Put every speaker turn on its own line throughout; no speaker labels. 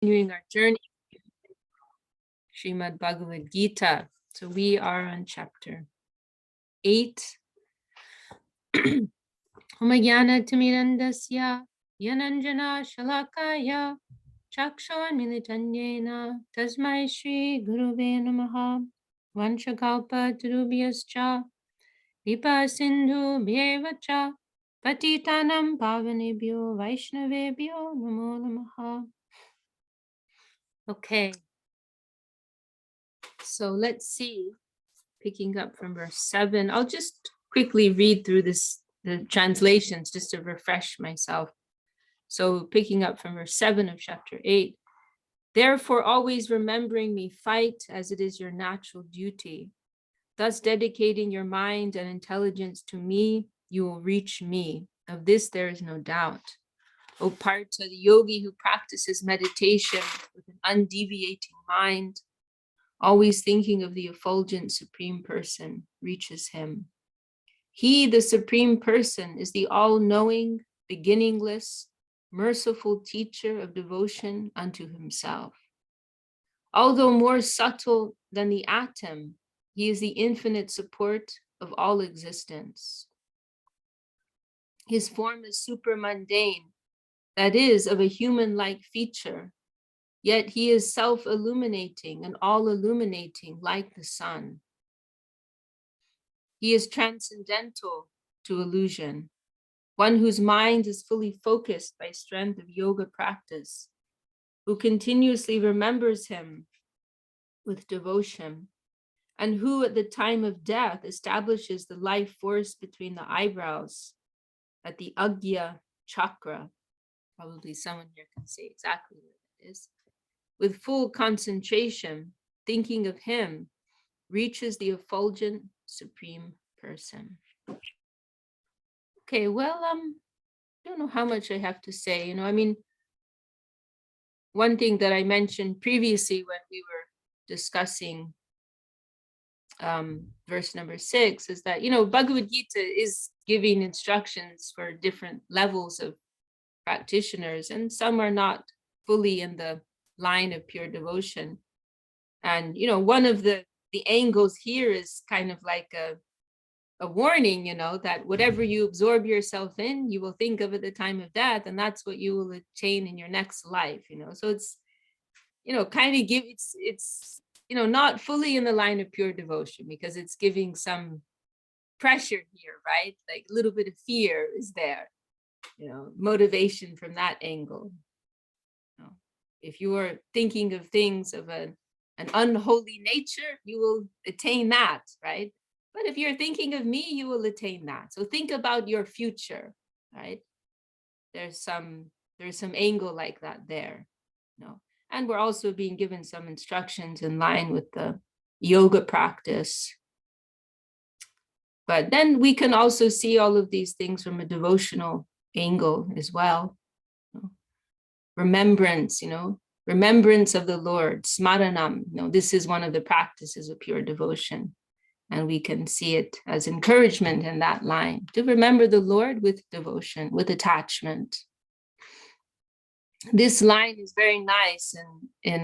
Continuing our journey, Srimad Bhagavad Gita. So we are on chapter 8. Homagyana Timirandasya Yananjana Shalakaya Chakshavanmilitanyena Tasmai Shri Guruve Namaha Vanchakalpa Tarubhyascha Vipa Sindhu Bhyevacha Patitanam Pavanebhyo Vaishnavebhyo Namo Namaha. Okay. So let's see, picking up from verse 7. I'll just quickly read through the translations just to refresh myself. So picking up from verse 7 of chapter 8. Therefore, always remembering me, fight as it is your natural duty. Thus dedicating your mind and intelligence to me, you will reach me. Of this there is no doubt. O Partha, the yogi who practices meditation with an undeviating mind, always thinking of the effulgent Supreme Person, reaches him. He, the Supreme Person, is the all-knowing, beginningless, merciful teacher of devotion unto himself. Although more subtle than the atom, he is the infinite support of all existence. His form is supermundane, that is, of a human-like feature, yet he is self-illuminating and all-illuminating like the sun. He is transcendental to illusion, one whose mind is fully focused by strength of yoga practice, who continuously remembers him with devotion, and who at the time of death establishes the life force between the eyebrows at the Agya chakra. Probably someone here can say exactly what it is. With full concentration, thinking of him, reaches the effulgent Supreme Person. Okay, well, I don't know how much I have to say. I mean, one thing that I mentioned previously when we were discussing verse number 6 is that, Bhagavad Gita is giving instructions for different levels of practitioners, and some are not fully in the line of pure devotion. And, one of the angles here is kind of like a warning, that whatever you absorb yourself in, you will think of at the time of death, and that's what you will attain in your next life, So it's, kind of it's not fully in the line of pure devotion, because it's giving some pressure here, right? Like a little bit of fear is there, motivation from that angle. If you are thinking of things of an unholy nature, you will attain that, right? But if you're thinking of me, you will attain that. So think about your future, right? There's some angle like that there, And we're also being given some instructions in line with the yoga practice. But then we can also see all of these things from a devotional angle as well. Remembrance, remembrance of the Lord, smaranam. This is one of the practices of pure devotion. And we can see it as encouragement in that line, to remember the Lord with devotion, with attachment. This line is very nice, and in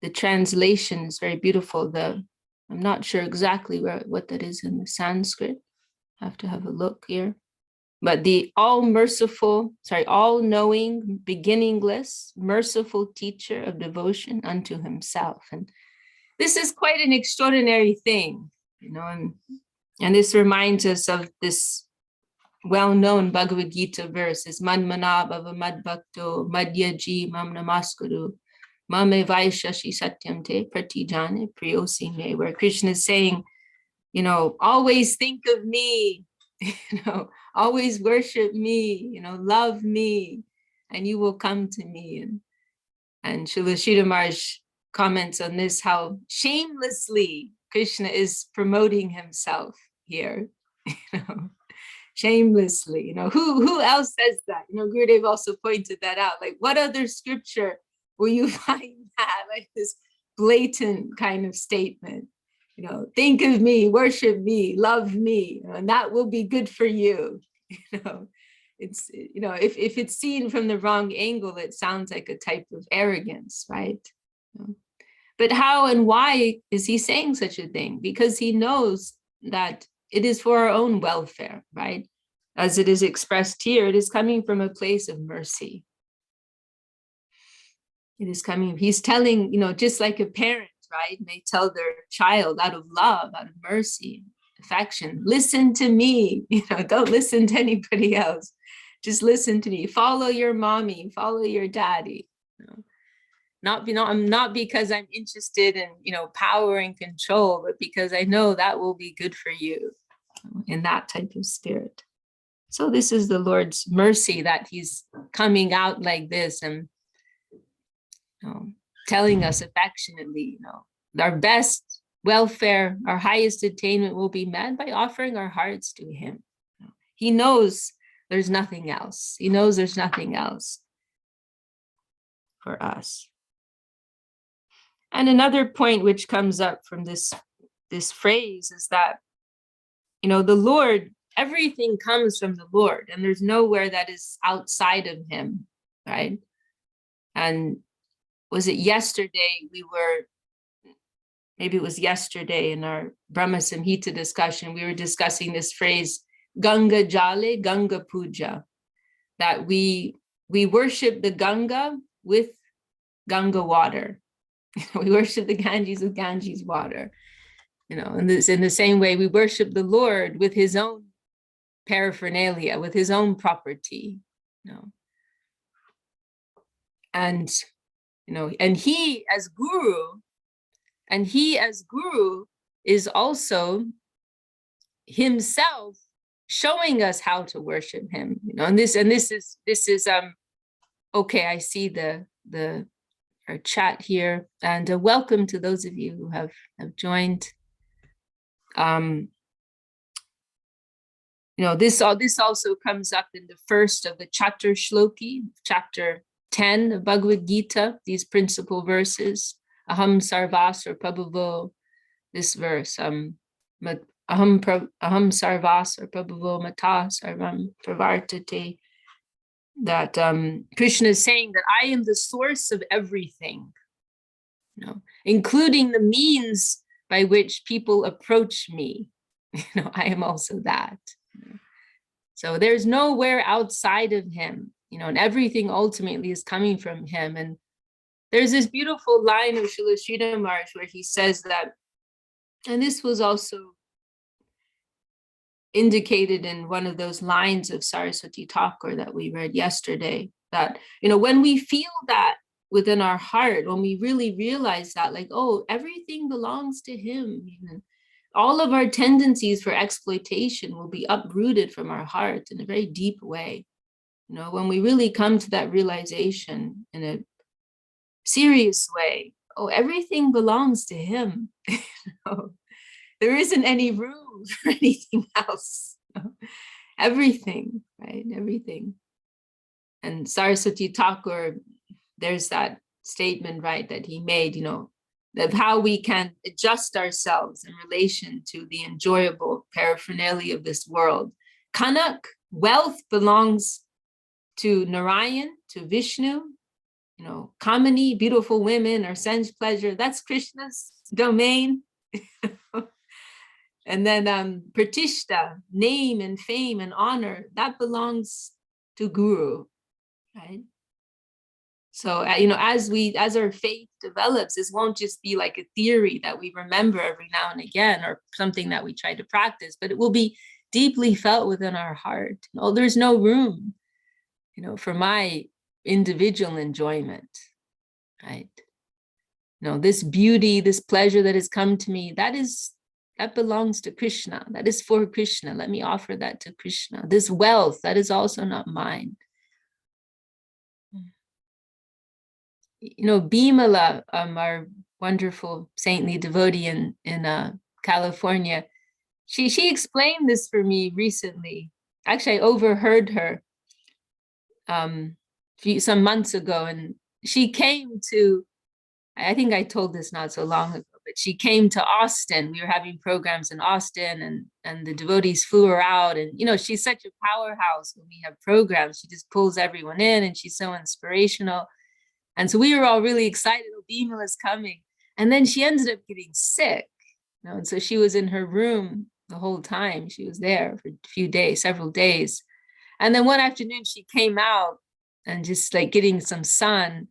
the translation is very beautiful. I'm not sure exactly what that is in the Sanskrit. I have to have a look here. But the all-knowing, beginningless, merciful teacher of devotion unto himself. And this is quite an extraordinary thing, and this reminds us of this well-known Bhagavad Gita verse, is Manmana Bhava Madbhakto Madhyaji Mam Namaskuru Mame Vaishashi Satyam Te Pratijane Priyosi Me, where Krishna is saying, always think of me, always worship me, love me, and you will come to me. And Srila Sridhar Maharaj comments on this, how shamelessly Krishna is promoting himself here, shamelessly, who else says that? Gurudev also pointed that out, like what other scripture will you find that, like this blatant kind of statement, think of me, worship me, love me, and that will be good for you, it's, if it's seen from the wrong angle, it sounds like a type of arrogance, right? But how and why is he saying such a thing? Because he knows that it is for our own welfare, right? As it is expressed here, it is coming from a place of mercy. It is coming, he's telling, just like a parent, right? May tell their child out of love, out of mercy, affection, listen to me, don't listen to anybody else. Just listen to me. Follow your mommy, follow your daddy. Not because I'm interested in, power and control, but because I know that will be good for you, in that type of spirit. So this is the Lord's mercy that he's coming out like this and telling us affectionately, our best welfare, our highest attainment will be met by offering our hearts to him. He knows there's nothing else. He knows there's nothing else for us. And another point which comes up from this phrase is that, the Lord, everything comes from the Lord, and there's nowhere that is outside of him, right? And was it yesterday maybe it was yesterday in our Brahma Samhita discussion, we were discussing this phrase, Ganga Jale, Ganga Puja, that we worship the Ganga with Ganga water. We worship the Ganges with Ganges water. In the same way, we worship the Lord with his own paraphernalia, with his own property. And he as guru is also himself showing us how to worship him. And this is okay. I see our chat here, and welcome to those of you who have joined. This also comes up in the first of the Chatur Shloki, chapter 10 of Bhagavad Gita, these principal verses, Aham Sarvasar Prabhavo, this verse, Aham Sarvasar Prabhavo Mata Sarvam Pravartate, that Krishna is saying that I am the source of everything, including the means by which people approach me. I am also that. So there's nowhere outside of him, and everything ultimately is coming from him. And there's this beautiful line of Srila Sridhar Maharaj where he says that, and this was also indicated in one of those lines of Saraswati Thakur that we read yesterday, that, when we feel that within our heart, when we really realize that, like, oh, everything belongs to him, even all of our tendencies for exploitation will be uprooted from our heart in a very deep way. When we really come to that realization in a serious way, oh, everything belongs to him. There isn't any room for anything else. Everything, right? Everything. And Saraswati Thakur, there's that statement, right, that he made, of how we can adjust ourselves in relation to the enjoyable paraphernalia of this world. Kanak, wealth belongs to Narayan, to Vishnu. Kamini, beautiful women, or sense pleasure, that's Krishna's domain. And then Pratishta, name and fame and honor, that belongs to Guru, right? So, as our faith develops, this won't just be like a theory that we remember every now and again, or something that we try to practice, but it will be deeply felt within our heart. There's no room, for my individual enjoyment, right? This beauty, this pleasure that has come to me, that belongs to Krishna. That is for Krishna. Let me offer that to Krishna. This wealth, that is also not mine. Bimala, our wonderful saintly devotee in California, she explained this for me recently. Actually, I overheard her some months ago, and she came to, I think I told this not so long ago, but she came to Austin. We were having programs in Austin, and the devotees flew her out. And, she's such a powerhouse when we have programs. She just pulls everyone in, and she's so inspirational. And so we were all really excited. Oh, Bhima is coming. And then she ended up getting sick. And so she was in her room the whole time. She was there for a few days, several days. And then one afternoon she came out and just like getting some sun.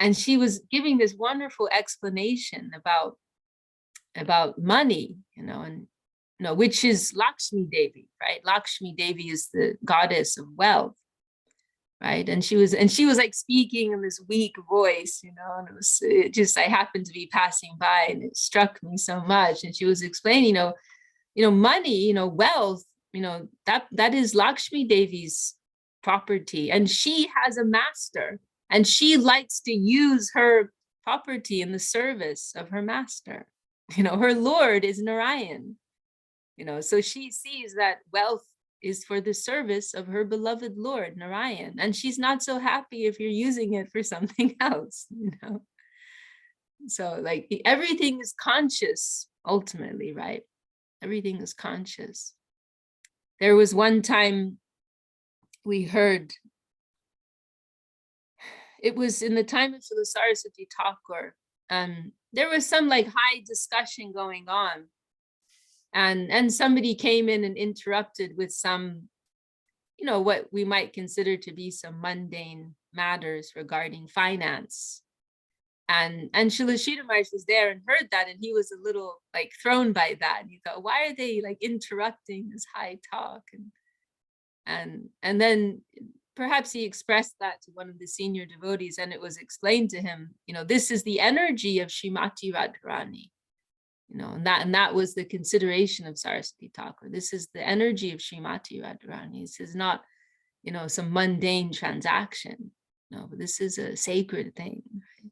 And she was giving this wonderful explanation about money, which is Lakshmi Devi, right? Lakshmi Devi is the goddess of wealth, right? And she was like speaking in this weak voice, and I happened to be passing by, and it struck me so much. And she was explaining, money, wealth, that is Lakshmi Devi's property, and she has a master, and she likes to use her property in the service of her master. Her Lord is Narayan, so she sees that wealth is for the service of her beloved Lord Narayan, and she's not so happy if you're using it for something else. So like everything is conscious ultimately, right? Everything is conscious. There was one time we heard, it was in the time of Srila Saraswati Thakur, there was some like high discussion going on, and somebody came in and interrupted with some, what we might consider to be some mundane matters regarding finance. And Srila Sridhar Maharaj was there and heard that, and he was a little like thrown by that. And he thought, why are they like interrupting this high talk? And then perhaps he expressed that to one of the senior devotees, and it was explained to him, this is the energy of Srimati Radharani, and that was the consideration of Saraswati Thakur. This is the energy of Srimati Radharani. This is not, some mundane transaction. No, but this is a sacred thing. Right?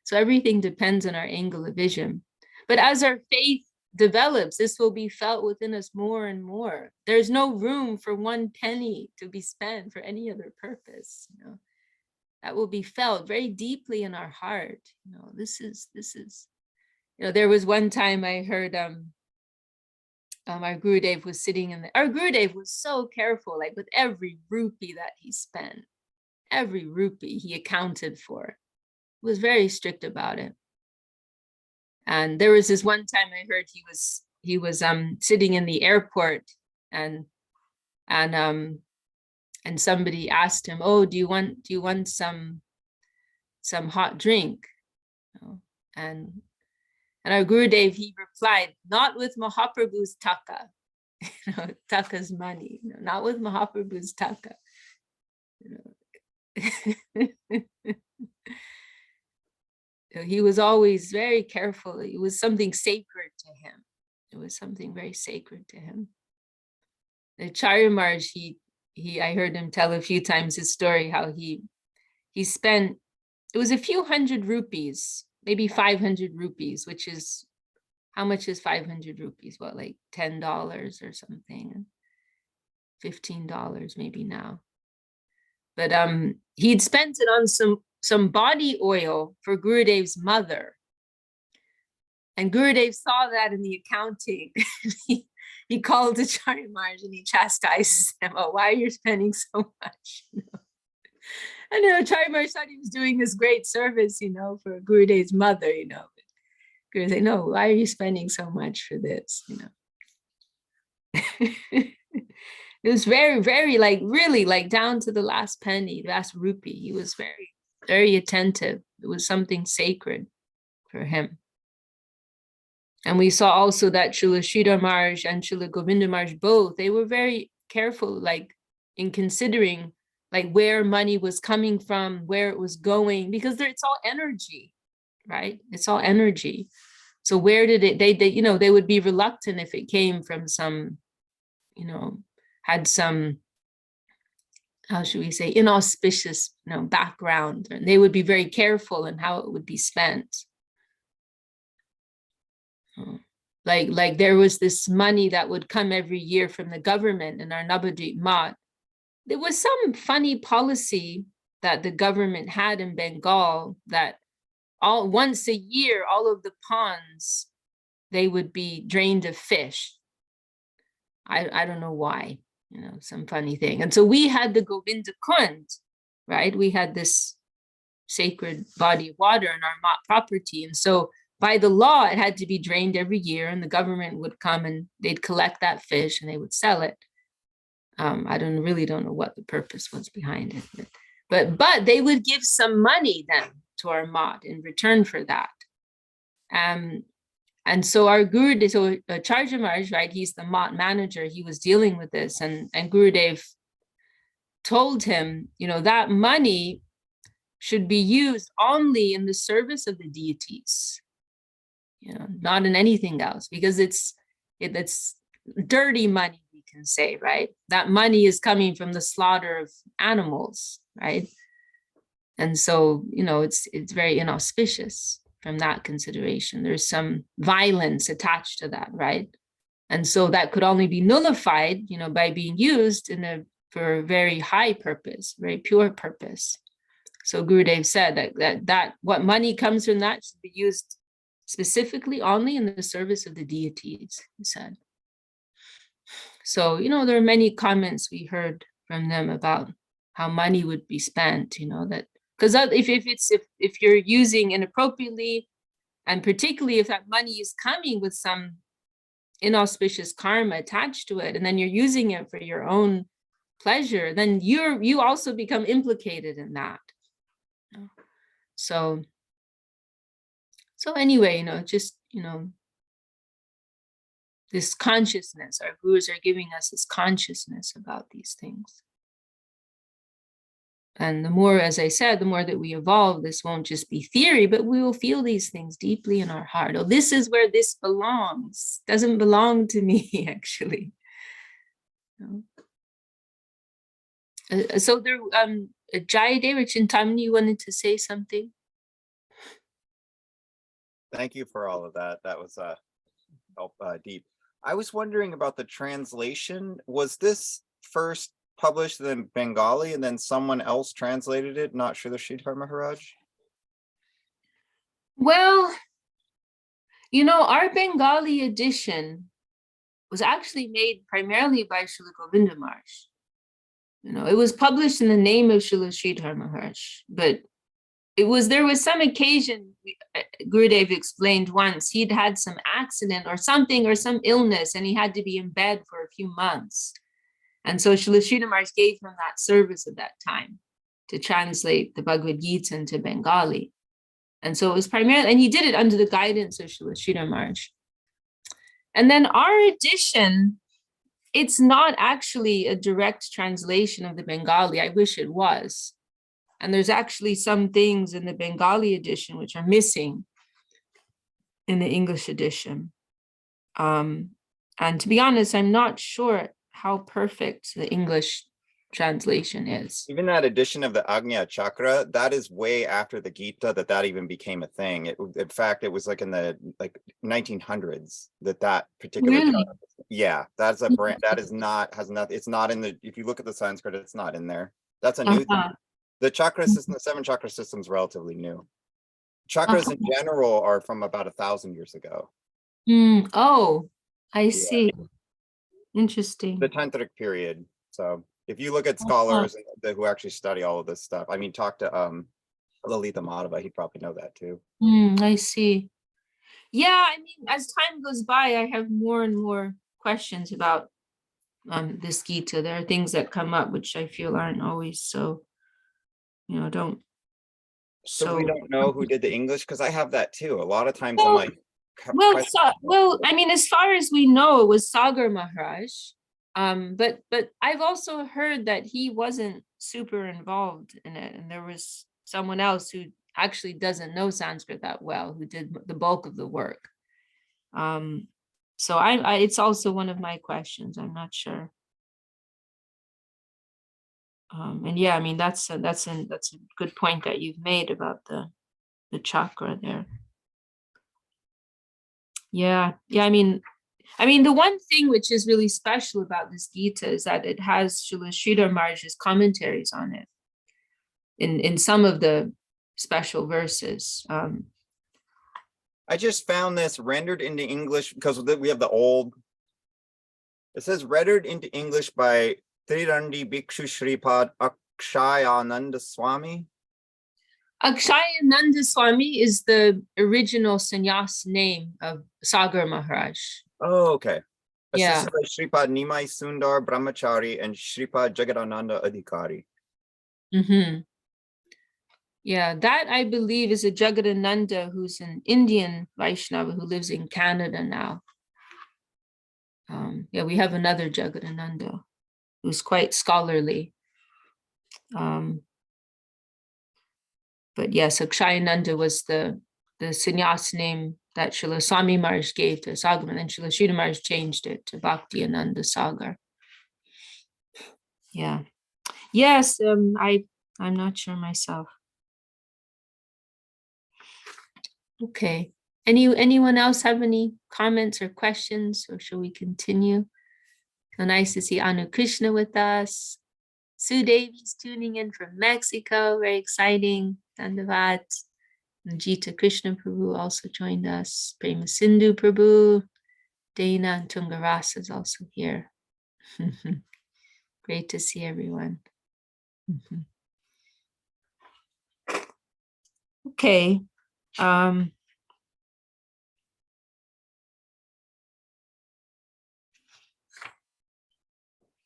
So everything depends on our angle of vision. But as our faith develops, this will be felt within us more and more. There's no room for one penny to be spent for any other purpose. That will be felt very deeply in our heart. This is. There was one time I heard our Gurudev was sitting our Gurudev was so careful, like with every rupee that he spent, every rupee he accounted for. Was very strict about it. And there was this one time I heard he was sitting in the airport, and somebody asked him, oh, do you want some hot drink? And our Gurudev, he replied, not with Mahaprabhu's taka, taka's money, not with Mahaprabhu's taka. He was always very careful. It was something sacred to him. It was something very sacred to him. The Acharya Maharaj, I heard him tell a few times his story, how he spent, it was a few hundred rupees, maybe 500 rupees, which is, how much is 500 rupees? What, like $10 or something? $15 maybe now. But he'd spent it on some body oil for Gurudev's mother. And Gurudev saw that in the accounting. he called Acharya Maharaj and he chastised him, oh, why are you spending so much? And Acharya Maharaj thought he was doing this great service, for Gurudev's mother, Gurudev said, no, why are you spending so much for this, It was very, very, like, really, like, down to the last penny, the last rupee. He was very, very attentive. It was something sacred for him. And we saw also that Srila Sridhar Maharaj and Srila Govinda Maharaj both, they were very careful, like, in considering, like, where money was coming from, where it was going, because it's all energy, right? It's all energy. So where did it, they would be reluctant if it came from some, had some, how should we say, inauspicious, background. And they would be very careful in how it would be spent. Like there was this money that would come every year from the government in our Navadvip Math. There was some funny policy that the government had in Bengal that once a year, all of the ponds, they would be drained of fish. I don't know why, some funny thing. And so we had the Govinda Kund, right? We had this sacred body of water in our Mat property. And so by the law, it had to be drained every year, and the government would come and they'd collect that fish and they would sell it. I really don't know what the purpose was behind it, but they would give some money then to our Mat in return for that. And so our Gurudev, so Charja Maharaj, right, he's the Mat manager, he was dealing with this, and Gurudev told him, that money should be used only in the service of the deities, not in anything else, because it's dirty money, we can say, right? That money is coming from the slaughter of animals, right? And so, it's very inauspicious from that consideration. There's some violence attached to that, right? And so that could only be nullified, by being used for a very high purpose, very pure purpose. So Gurudev said that what money comes from that should be used specifically only in the service of the deities, he said. So, there are many comments we heard from them about how money would be spent, that because if you're using inappropriately, and particularly if that money is coming with some inauspicious karma attached to it, and then you're using it for your own pleasure, then you also become implicated in that. So anyway, this consciousness, our gurus are giving us this consciousness about these things. And the more, as I said, the more that we evolve, this won't just be theory, but we will feel these things deeply in our heart. Oh, this is where this belongs. Doesn't belong to me, actually. So there, Jayadev or Chintamani, you wanted to say something?
Thank you for all of that. That was deep. I was wondering about the translation. Was this first published in Bengali and then someone else translated it, not Srila Sridhar Maharaj?
Well, our Bengali edition was actually made primarily by Srila Govinda Maharaj. It was published in the name of Srila Sridhar Maharaj, but there was some occasion, Gurudev explained once, he'd had some accident or something or some illness, and he had to be in bed for a few months. And so Srila Sridhar Maharaj gave him that service at that time to translate the Bhagavad Gita into Bengali. And so it was primarily, and he did it under the guidance of Srila Sridhar Maharaj. And then our edition, it's not actually a direct translation of the Bengali. I wish it was. And there's actually some things in the Bengali edition which are missing in the English edition. And to be honest, I'm not sure how perfect the English translation is.
Even that edition of the Agnya Chakra, that is way after the Gita that even became a thing. In fact, it was like in the 1900s that particular
Really?
chakra, yeah, that's a brand that is not, has nothing, it's not in the, if you look at the Sanskrit, it's not in there. That's a new thing. The chakra system, the 7 chakra system is relatively new. Chakras in general are from about 1,000 years ago.
Oh, I see. Interesting.
The tantric period. So if you look at scholars who actually study all of this stuff, I mean, talk to Lalita Madhava, he'd probably know that too.
I see. Yeah, I mean, as time goes by, I have more and more questions about this Gita. There are things that come up which I feel aren't always so, don't.
So we don't know who did the English, because I have that too. A lot of times
Well,
I'm like,
I mean, as far as we know, it was Sagar Maharaj. But I've also heard that he wasn't super involved in it, and there was someone else who actually doesn't know Sanskrit that well who did the bulk of the work. So it's also one of my questions. I'm not sure. And yeah, I mean, that's a good point that you've made about the chakra there. Yeah. I mean, the one thing which is really special about this Gita is that it has Srila Sridhar Maharaj's commentaries on it in some of the special verses.
I just found this rendered into English because we have the old. It says rendered into English by Trirandi Bhikshu Shripad Akshayananda Swami.
Akshayananda Swami is the original sannyas name of Sagar Maharaj.
Oh, okay.
Yeah.
Assisted by Shripad Nimai Sundar Brahmachari and Shripad Jagadananda Adhikari.
Mm-hmm. Yeah, that I believe is a Jagadananda who's an Indian Vaishnava who lives in Canada now. Yeah, we have another Jagadananda who's quite scholarly. But yes, Akshayananda was the sannyas name that Srila Swami Maharaj gave to Sagar, and then Srila Sridhar Maharaj changed it to Bhakti Ananda Sagar. Yeah. Yes, I'm not sure myself. Okay. Anyone else have any comments or questions, or shall we continue? So nice to see Anu Krishna with us. Sue Davies tuning in from Mexico. Very exciting. Dandavat. And Jita Krishna Prabhu also joined us. Prema Sindhu Prabhu. Dana and Tungarasa is also here. Great to see everyone. Okay.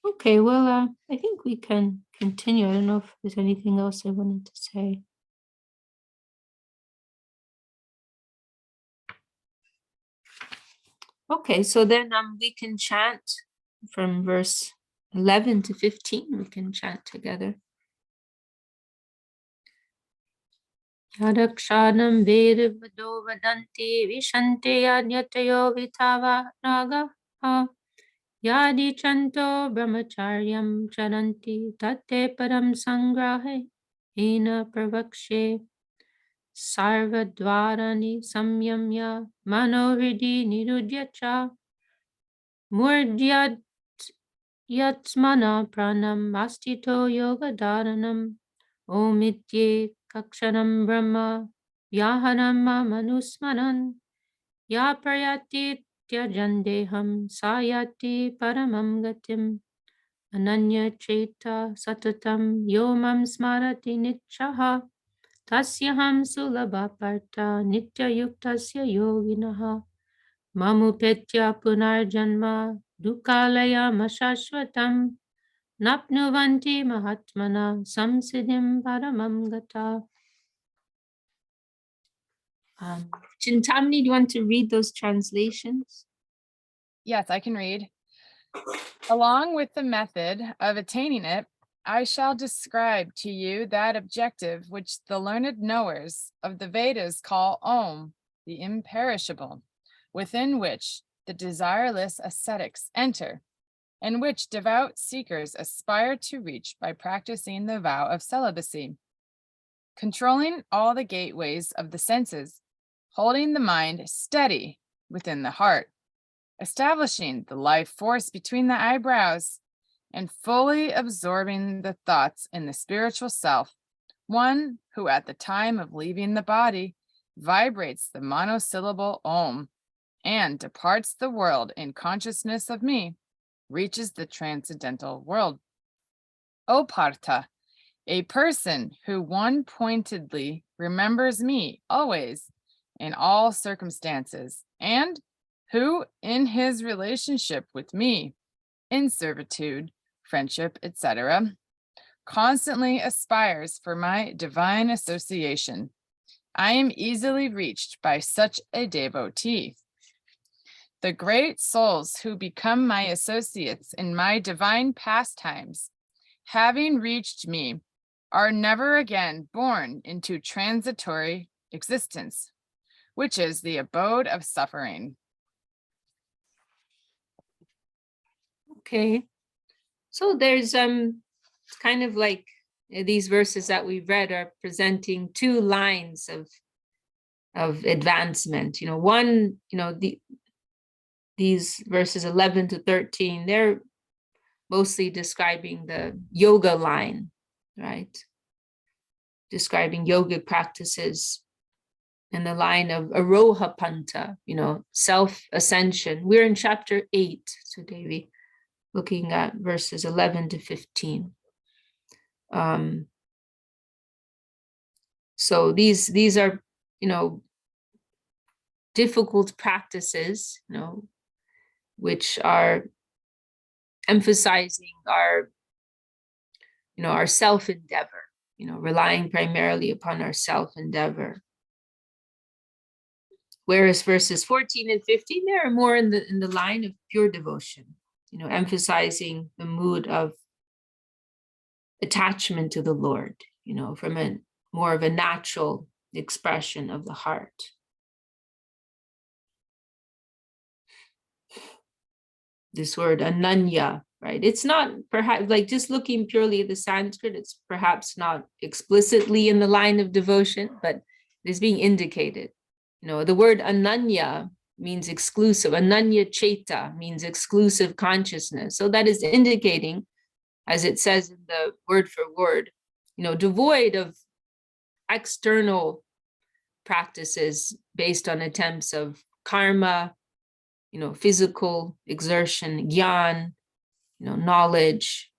Okay, well, I think we can continue. I don't know if there's anything else I wanted to say. Okay, so then we can chant from verse 11 to 15. We can chant together. Yadakshanam Veda Vado Vadanti Vishante Yadnyatayo Vitava Naga Yadi Chanto Brahmacharyam Charanti Tate Param Sangrahe Ena Pravakshe Sarvadvarani Samyamya Manohridi Nirudyacha Murdyat Yatsmana Pranam Astito Yoga Dharanam Omitye Kakshanam Brahma Vyahanam Manusmanan Ya Prayati Tyajandeham Sayati Paramam Gatim Ananya Cheta Satatam Yomam Smarati Nichaha Tasyaham Sulabha Parta Nitya Yuktasya Yoginaha Mamupetya Punarjanma Dukalaya Mashashvatam Napnuvanti Mahatmana Samsiddhim Paramam Gata. Chintamani, do you want to read those translations?
Yes, I can read. Along with the method of attaining it, I shall describe to you that objective which the learned knowers of the Vedas call Om, the imperishable, within which the desireless ascetics enter, and which devout seekers aspire to reach by practicing the vow of celibacy. Controlling all the gateways of the senses, holding the mind steady within the heart, establishing the life force between the eyebrows, and fully absorbing the thoughts in the spiritual self, one who at the time of leaving the body vibrates the monosyllable Om and departs the world in consciousness of me, reaches the transcendental world. O Partha, a person who one-pointedly remembers me always in all circumstances, and who in his relationship with me, in servitude, friendship, etc., constantly aspires for my divine association. I am easily reached by such a devotee. The great souls who become my associates in my divine pastimes, having reached me, are never again born into transitory existence, which is the abode of suffering.
Okay, so there's kind of like these verses that we've read are presenting two lines of advancement. One, these verses 11 to 13, they're mostly describing the yoga line, right? describing yogic practices in the line of aroha panta, self-ascension. We're in chapter 8 today, we looking at verses 11 to 15. So these are, difficult practices, which are emphasizing our self-endeavor, relying primarily upon our self-endeavor. Whereas verses 14 and 15, they are more in the line of pure devotion, emphasizing the mood of attachment to the Lord, from a more of a natural expression of the heart. This word ananya, right? It's not perhaps like just looking purely at the Sanskrit, it's perhaps not explicitly in the line of devotion, but it is being indicated. The word ananya means exclusive. Ananya cheta means exclusive consciousness. So that is indicating, as it says in the word for word, devoid of external practices based on attempts of karma, physical exertion, gyan, knowledge,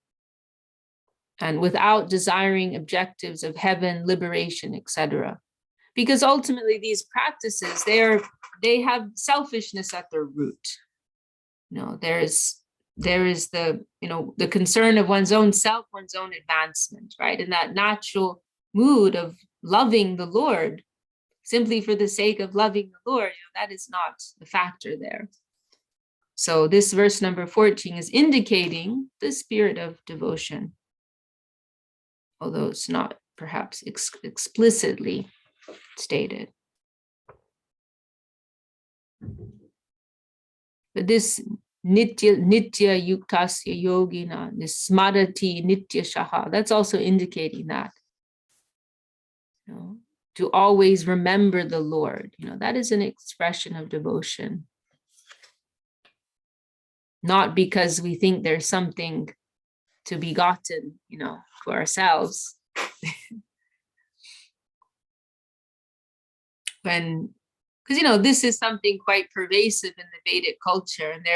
and without desiring objectives of heaven, liberation, etc. Because ultimately these practices, they have selfishness at their root. There is the, the concern of one's own self, one's own advancement, right? And that natural mood of loving the Lord simply for the sake of loving the Lord, that is not the factor there. So this verse number 14 is indicating the spirit of devotion, although it's not perhaps explicitly stated. But this nitya yuktasya yogina, this smarati nitya shaha, that's also indicating that, to always remember the Lord, that is an expression of devotion. Not because we think there's something to be gotten, for ourselves. Because this is something quite pervasive in the Vedic culture, and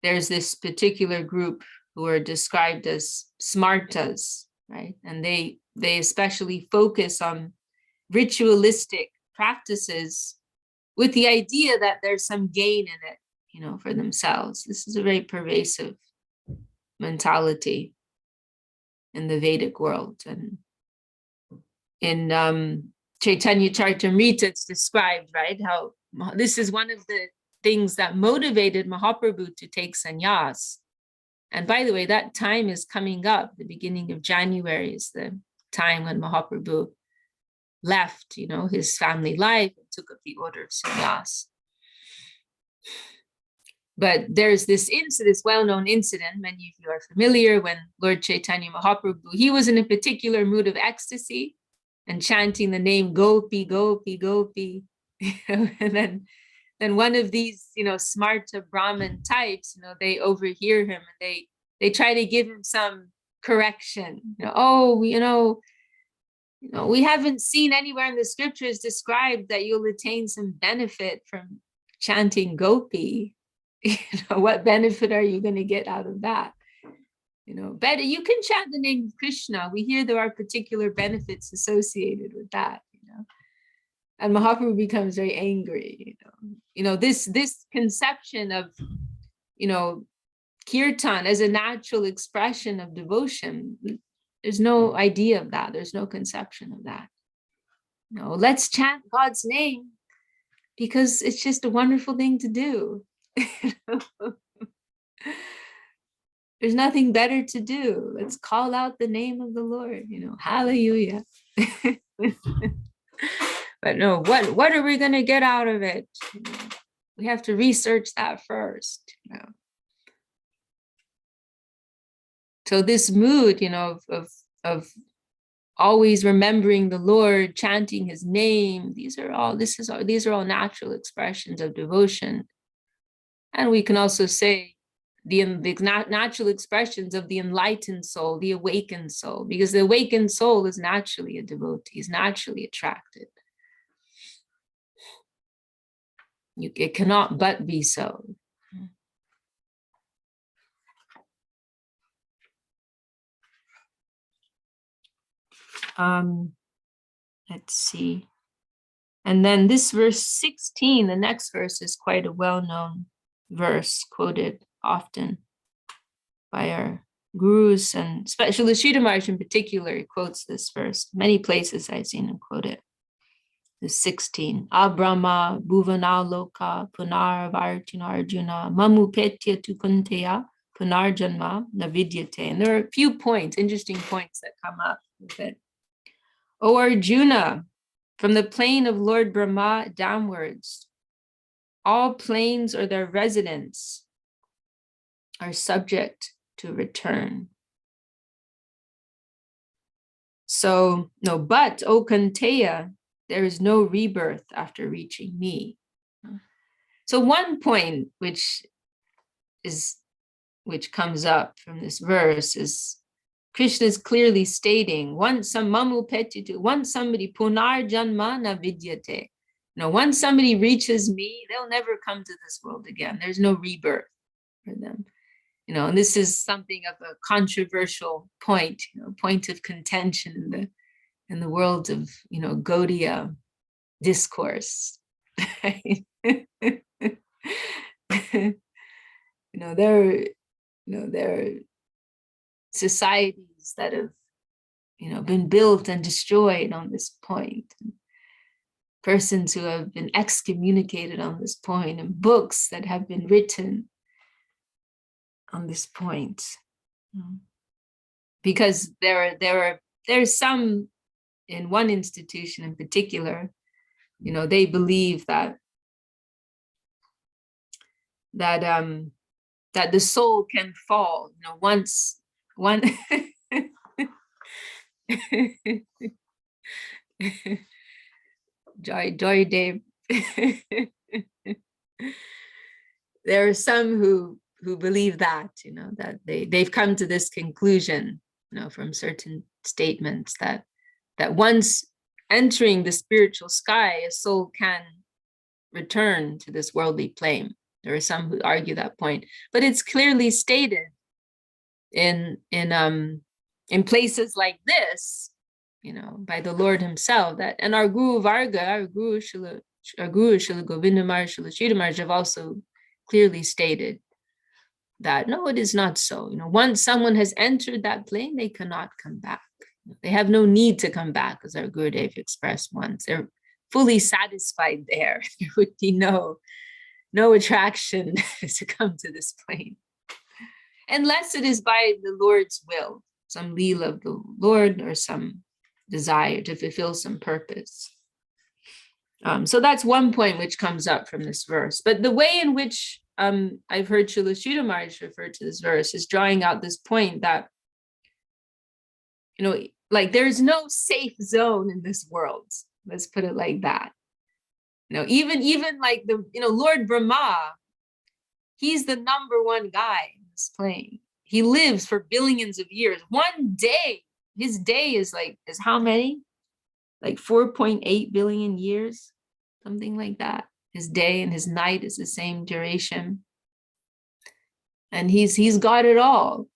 there's this particular group who are described as smartas, right? And they especially focus on ritualistic practices with the idea that there's some gain in it, for themselves. This is a very pervasive mentality in the Vedic world. And in Chaitanya Charitamrita, it's described, right, how this is one of the things that motivated Mahaprabhu to take sannyas. And by the way, that time is coming up. The beginning of January is the time when Mahaprabhu left, his family life and took up the order of sannyas. But there's this well-known incident, many of you are familiar, when Lord Chaitanya Mahaprabhu, he was in a particular mood of ecstasy and chanting the name Gopi, Gopi, Gopi. And then one of these, smarta Brahmin types, they overhear him and they try to give him some correction. We haven't seen anywhere in the scriptures described that you'll attain some benefit from chanting Gopi. What benefit are you going to get out of that? Better you can chant the name of Krishna. We hear there are particular benefits associated with that. And Mahaprabhu becomes very angry. This conception of kirtan as a natural expression of devotion. There's no idea of that. There's no conception of that. Let's chant God's name because it's just a wonderful thing to do. There's nothing better to do. Let's call out the name of the Lord, hallelujah. But no, what are we going to get out of it? We have to research that first. So this mood, of always remembering the Lord, chanting his name, these are all natural expressions of devotion. And we can also say natural expressions of the enlightened soul, the awakened soul, because the awakened soul is naturally a devotee, is naturally attracted. It cannot but be so. Let's see. And then this verse 16, the next verse is quite a well-known verse, quoted often by our gurus, and especially Sridhar Maharaj in particular, he quotes this verse. Many places I've seen him quote it. The 16. Abrahma bhuvana loka punar vartina arjuna mamu petya tu kunteya punar janma navidyate. And there are a few points, interesting points that come up with it. O Arjuna, from the plane of Lord Brahma downwards, all planes or their residents are subject to return. So, no, but, O Kunteya, there is no rebirth after reaching me. So one point which comes up from this verse is Krishna is clearly stating, once somebody punar janma na vidyate. Once somebody reaches me, they'll never come to this world again. There's no rebirth for them. And this is something of a controversial point, point of contention in the world of, Gaudiya discourse. There are societies that have, been built and destroyed on this point. Persons who have been excommunicated on this point, and books that have been written on this point. Because there's some, in one institution in particular, they believe that the soul can fall, once one Joy Dev. There are some who believe that, that they've come to this conclusion, from certain statements that once entering the spiritual sky, a soul can return to this worldly plane. There are some who argue that point, but it's clearly stated in places like this, by the Lord himself, that, and our Guru Varga, our Guru Srila Govinda Maharaj, Srila Sridhar Maharaj have also clearly stated that no, it is not so. Once someone has entered that plane, they cannot come back. They have no need to come back, as our Gurudev expressed once. They're fully satisfied there. There would be no attraction to come to this plane, unless it is by the Lord's will, some leela of the Lord, or some desire to fulfill some purpose. So that's one point which comes up from this verse. But the way in which I've heard Srila Sridhar Maharaj refer to this verse is drawing out this point that, like, there's no safe zone in this world. Let's put it like that. Even like the, Lord Brahma, he's the number one guy in this plane. He lives for billions of years. One day, his day is how many? Like 4.8 billion years, something like that. His day and his night is the same duration. And he's got it all.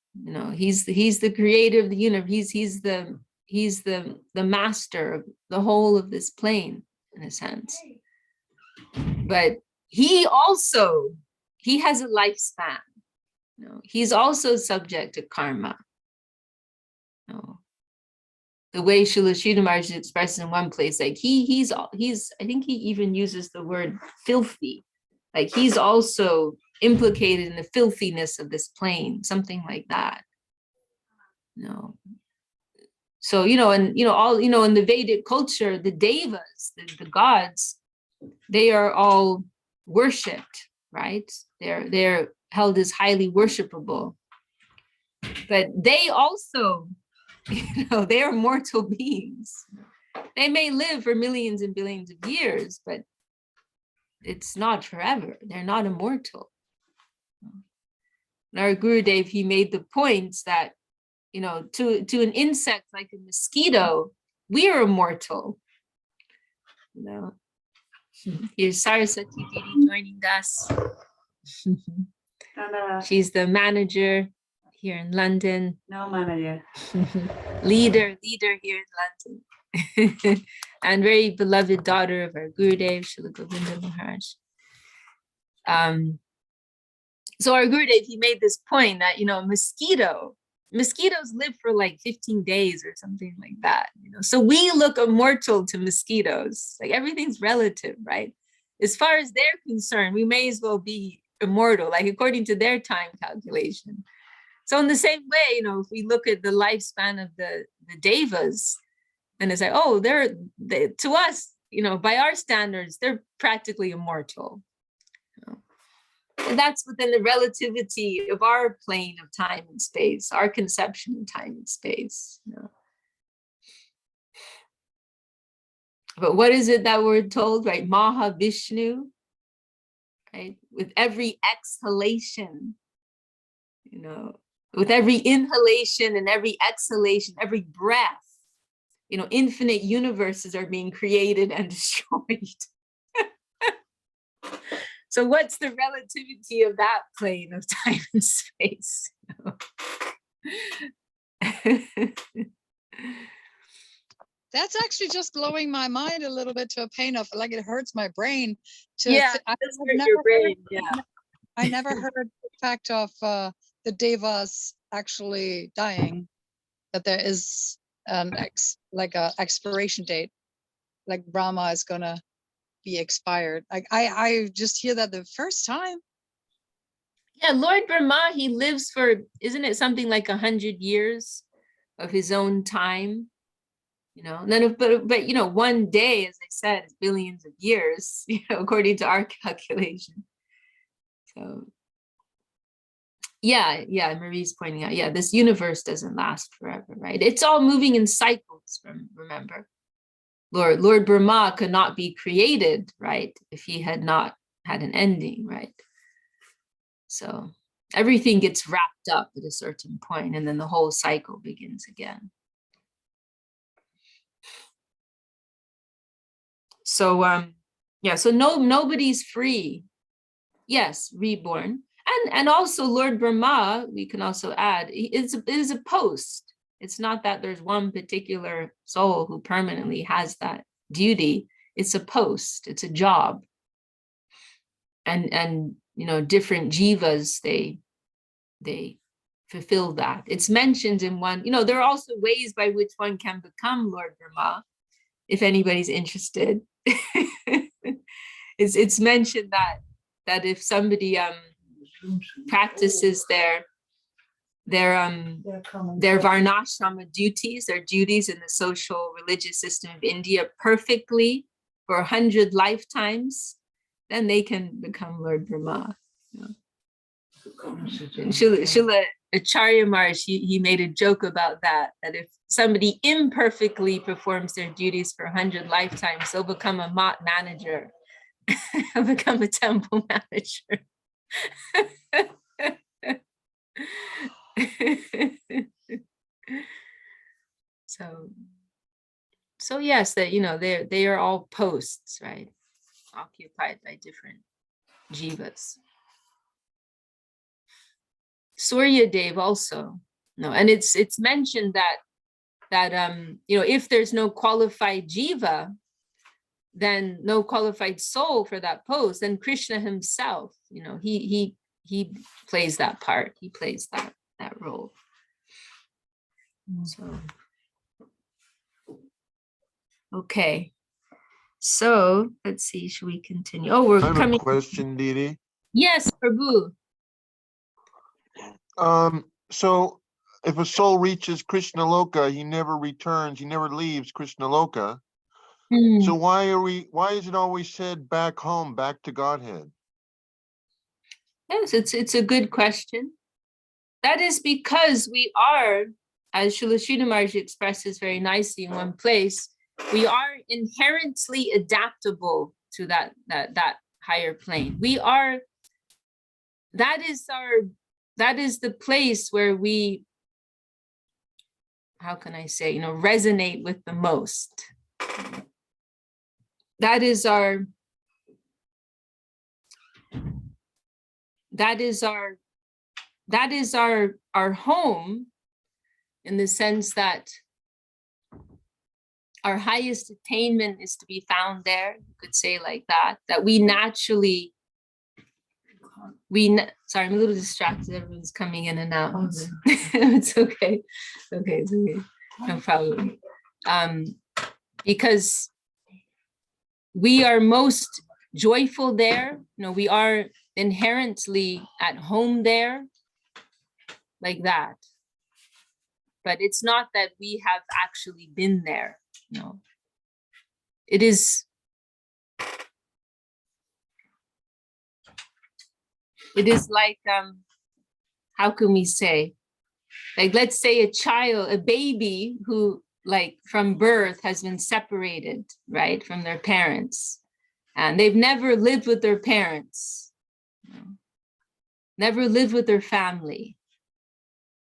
He's the creator of the universe. He's the master of the whole of this plane, in a sense. But he has a lifespan. He's also subject to karma. The way Srila Sridhar Maharaj expressed in one place, like he's I think he even uses the word filthy. Like he's also implicated in the filthiness of this plane, something like that. So, all, in the Vedic culture, the devas, the gods, they are all worshipped, right? They're held as highly worshipable. But they also, they are mortal beings. They may live for millions and billions of years, but it's not forever. They're not immortal. our Gurudev, he made the points that, you know, to an insect like a mosquito, we are immortal. You know, here's Saraswati Didi joining us. She's the manager here in London.
No manager.
leader here in London. And very beloved daughter of our Gurudev, Srila Govinda Maharaj. So our Gurudev, he made this point that, you know, mosquitoes live for like 15 days or something like that, you know. So we look immortal to mosquitoes. Like everything's relative, right? As far as they're concerned, we may as well be immortal, like according to their time calculation. So in the same way, you know, if we look at the lifespan of the devas, then it's like, oh, they to us, you know, by our standards, they're practically immortal. You know? And that's within the relativity of our plane of time and space, our conception of time and space. You know? But what is it that we're told, right? Maha Vishnu, right? With every exhalation, you know, with every inhalation and every exhalation, every breath, you know, infinite universes are being created and destroyed. So what's the relativity of that plane of time and space?
That's actually just blowing my mind a little bit to a pain of, like, it hurts my brain to
Yeah, that's your brain. Yeah.
I never heard the fact of the devas actually dying, that there is like a expiration date, like Brahma is gonna be expired. Like I just hear that the first time.
Yeah, Lord Brahma, he lives for, isn't it something like 100 years of his own time? You know, and then but you know, one day, as I said, is billions of years, you know, according to our calculation. So yeah, Marie's pointing out, yeah, this universe doesn't last forever, right? It's all moving in cycles, remember. Lord Brahma could not be created, right, if he had not had an ending, right? So everything gets wrapped up at a certain point, and then the whole cycle begins again. So yeah, so nobody's free. Yes, reborn. And also Lord Brahma, we can also add, is a post. It's not that there's one particular soul who permanently has that duty. It's a post, it's a job. And you know, different jivas, they fulfill that. It's mentioned in one, you know, there are also ways by which one can become Lord Brahma, if anybody's interested. It's mentioned that if somebody practices their varnashrama duties, their duties in the social religious system of India perfectly for 100 lifetimes, then they can become Lord Brahma. You know? Srila Acharya Maharaj, he made a joke about that if somebody imperfectly performs their duties for 100 lifetimes, they'll become a mat manager, they'll become a temple manager. So yes, that, you know, they are all posts, right, occupied by different jivas. Surya Dev also, no, and it's mentioned that you know, if there's no qualified jiva, then no qualified soul for that post, then Krishna himself, you know, he plays that part, he plays that role. So okay, so let's see, should we continue? Oh, we're coming.
I have a question, Didi.
Yes, Prabhu.
So if a soul reaches Krishna Loka, he never returns, he never leaves Krishna Loka. So why is it always said back home, back to Godhead?
Yes, it's a good question. That is because we are, as Srila Sridhar Maharaj expresses very nicely in one place, we are inherently adaptable to that higher plane. We are, that is that is the place where we, how can I say, resonate with the most. That is our home, in the sense that our highest attainment is to be found there. You could say like that we naturally, sorry, I'm a little distracted. Everyone's coming in and out. It's okay. It's okay. No problem. Because we are most joyful there. We are inherently at home there, like that. But it's not that we have actually been there. No. It is like, how can we say? Like, let's say a baby who, like, from birth has been separated, right, from their parents. And they've never lived with their parents, never lived with their family.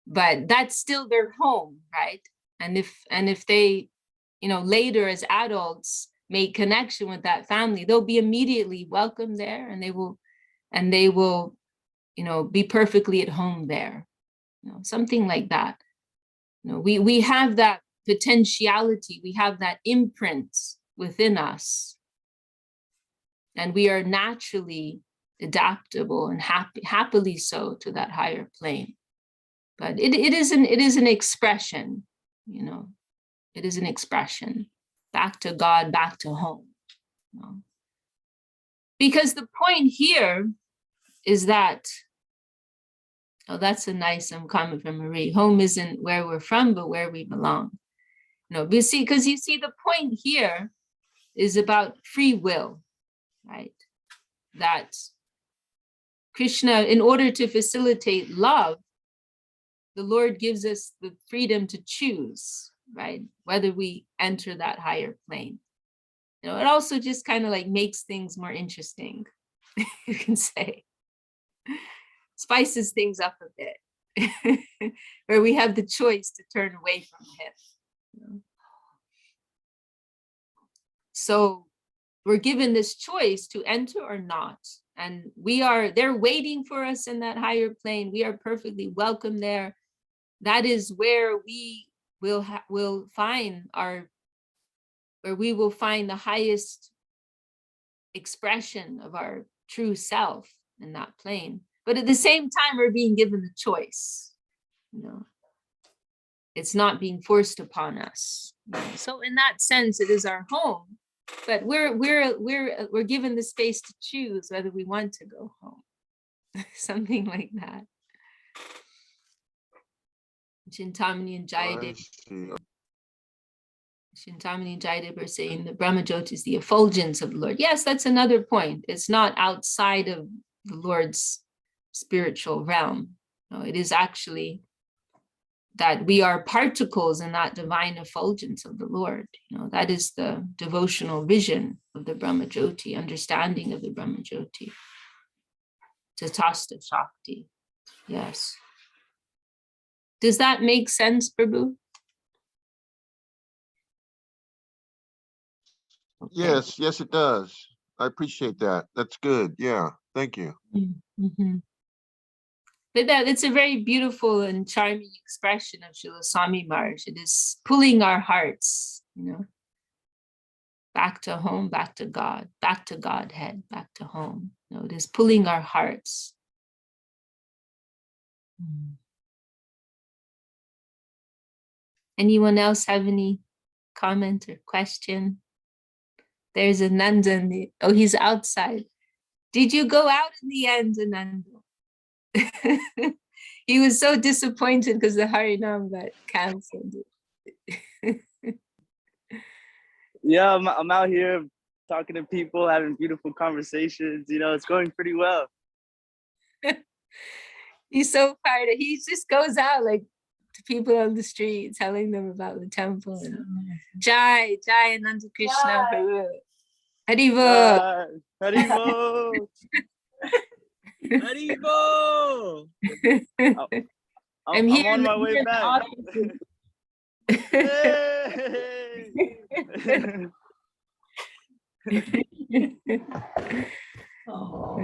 But that's still their home, right? And if they, later as adults make connection with that family, they'll be immediately welcome there, and they will, be perfectly at home there. Something like that. We have that potentiality, we have that imprint within us. And we are naturally adaptable and happily so to that higher plane. But it is an expression, it is an expression, back to God, back to home. Because the point here is that, that's a nice comment from Marie. Home isn't where we're from, but where we belong. Because you see, the point here is about free will, right? That Krishna, in order to facilitate love, the Lord gives us the freedom to choose, right? Whether we enter that higher plane. It also just kind of like makes things more interesting, you can say. Spices things up a bit, where we have the choice to turn away from him. So we're given this choice to enter or not. And they're waiting for us in that higher plane. We are perfectly welcome there. That is where we will find the highest expression of our true self in that plane. But at the same time, we're being given the choice. It's not being forced upon us. So in that sense, it is our home. But we're given the space to choose whether we want to go home. Something like that. Chintamani and Jayadeva are saying the Brahmajyoti is the effulgence of the Lord. Yes, that's another point. It's not outside of the Lord's spiritual realm. No, it is actually that we are particles in that divine effulgence of the Lord. That is the devotional vision of the Brahmajyoti, understanding of the Brahmajyoti. Tatasta Shakti. Yes. Does that make sense, Prabhu? Okay.
Yes, it does. I appreciate that. That's good. Yeah, thank you.
Mm-hmm. But it's a very beautiful and charming expression of Srila Swami Maharaj. It is pulling our hearts, back to home, back to God, back to Godhead, back to home. It is pulling our hearts. Anyone else have any comment or question? There's Ananda. He's outside. Did you go out in the end, Ananda? He was so disappointed because the Harinam got canceled.
Yeah, I'm out here talking to people, having beautiful conversations. It's going pretty well.
He's so fired. He just goes out like to people on the street, telling them about the temple. And Jai Ananda Krishna Haru. Haribo.
Haribo. Haribo!
I'm
I'm
here
on
in
my
the,
way
here in the
back.
office.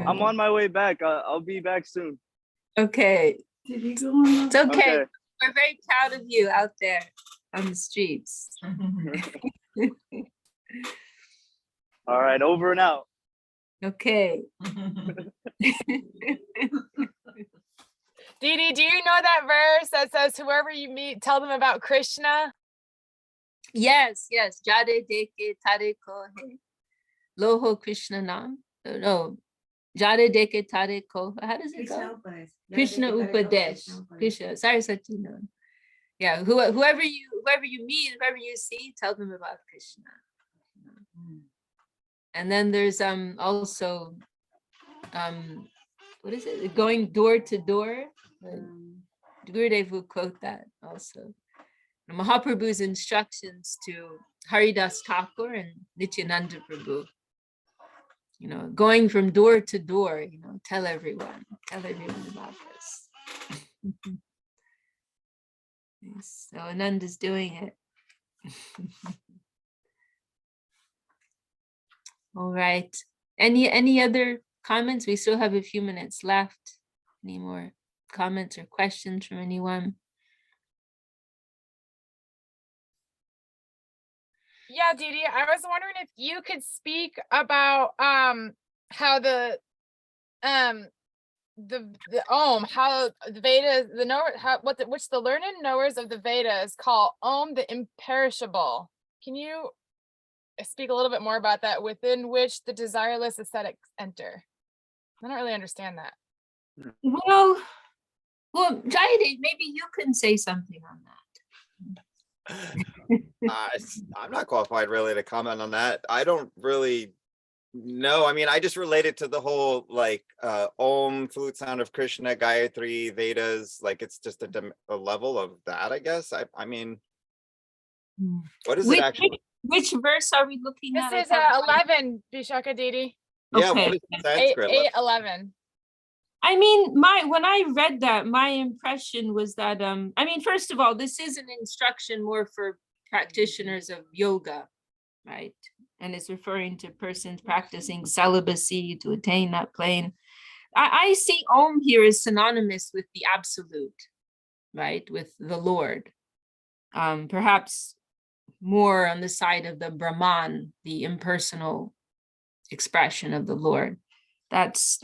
I'm on my way back. I'll be back soon.
Okay. It's okay.
Okay.
We're very proud of you out there on the streets.
All right, over and out.
Okay.
Didi, do you know that verse that says, whoever you meet, tell them about Krishna?
Yes, yes. Jade deke tare ko hai. Loho Krishna nam. No. Jade deke tare ko. How does it go? Krishna Upadesh. Krishna. Sorry, Satina. Yeah. Whoever you meet, whoever you see, tell them about Krishna. And then there's also what is it? Going door to door. Gurudev will quote that also. Mahaprabhu's instructions to Haridas Thakur and Nityananda Prabhu. You know, going from door to door, you know, tell everyone about this. Yes, so Ananda's doing it. All right. Any other comments? We still have a few minutes left. Any more comments or questions from anyone?
Yeah, Didi, I was wondering if you could speak about how the Om, how the Vedas, the know how which the learned knowers of the Vedas call Om the imperishable. Can you speak a little bit more about that, within which the desireless ascetics enter? I don't really understand that.
Well, Jayade, maybe you can say something on that.
I'm not qualified really to comment on that. I don't really know. I mean, I just relate it to the whole like Om, flute sound of Krishna, Gayatri, Vedas. Like it's just a level of that, I guess. I mean, what is it actually?
Which verse are we looking at?
This is 11, Vishaka Didi.
Yeah,
Okay.
what is the Sanskrit?
8:11.
I mean, when I read that, my impression was that, I mean, first of all, this is an instruction more for practitioners of yoga, right? And it's referring to persons practicing celibacy to attain that plane. I see Om here as synonymous with the absolute, right? With the Lord. Perhaps more on the side of the Brahman, the impersonal expression of the Lord. That's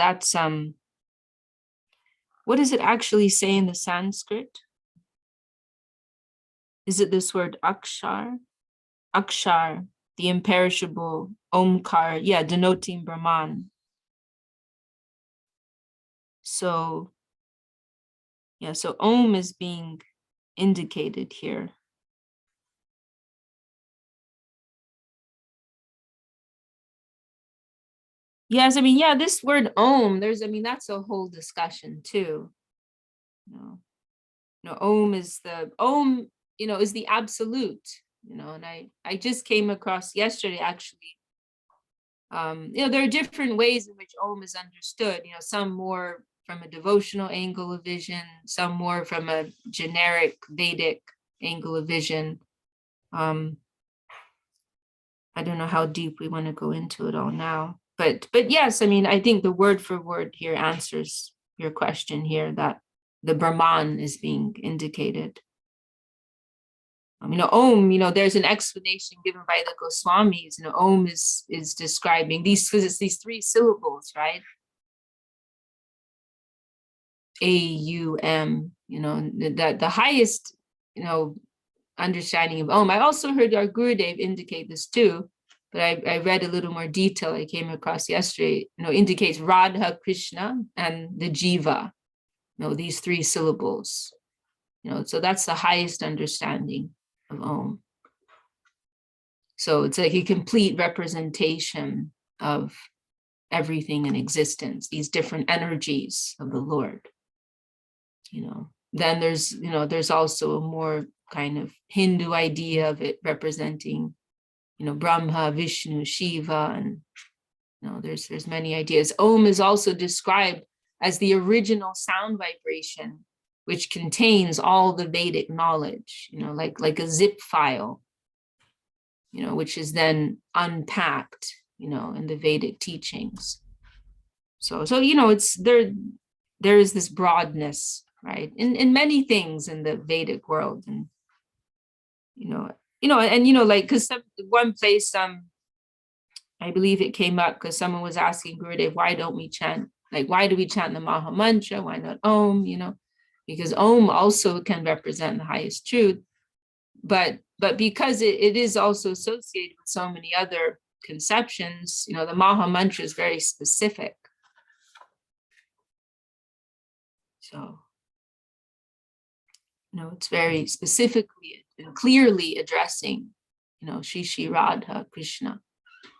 what does it actually say in the Sanskrit? Is it this word akshar? Akshar, the imperishable, omkar, yeah, denoting Brahman. So, yeah, so Om is being indicated here. Yes, I mean, yeah, this word Om, that's a whole discussion too. Om is the absolute, and I just came across yesterday, actually, there are different ways in which Om is understood, some more from a devotional angle of vision, some more from a generic Vedic angle of vision. I don't know how deep we want to go into it all now, but yes, I mean, I think the word for word here answers your question here, that the Brahman is being indicated. Om, there's an explanation given by the Goswamis. Om is describing these, because it's these three syllables, right? A-U-M, the highest, understanding of Om. I also heard our Gurudev indicate this too, but I read a little more detail I came across yesterday, indicates Radha, Krishna, and the Jiva, these three syllables, so that's the highest understanding of Om. So it's like a complete representation of everything in existence, these different energies of the Lord. Then there's also a more kind of Hindu idea of it representing, Brahma, Vishnu, Shiva, and there's many ideas. Om is also described as the original sound vibration, which contains all the Vedic knowledge, like a zip file, which is then unpacked, in the Vedic teachings. So it's there is this broadness, right, in many things in the Vedic world. And like, because one place, I believe it came up because someone was asking Gurudev, why do we chant the Maha Mantra? Why not Om? Because Om also can represent the highest truth, but because it is also associated with so many other conceptions, the Maha Mantra is very specific. So, it's very specifically and clearly addressing, Shri Shri Radha Krishna.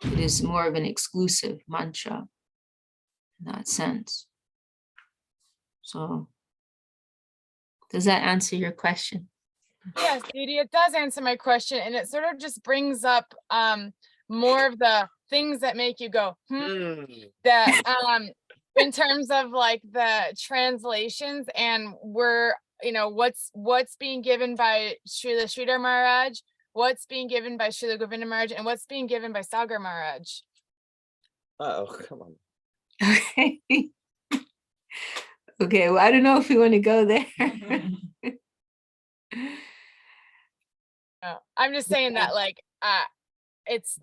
It is more of an exclusive mantra in that sense. So, does that answer your question?
Yes, Didi, it does answer my question, and it sort of just brings up more of the things that make you go, that in terms of like the translations, and what's being given by Srila Sridhar Maharaj, what's being given by Srila Govinda Maharaj, and what's being given by Sagar Maharaj.
Oh, come on.
Okay. Okay, well, I don't know if we want to go there.
I'm just saying that, like, is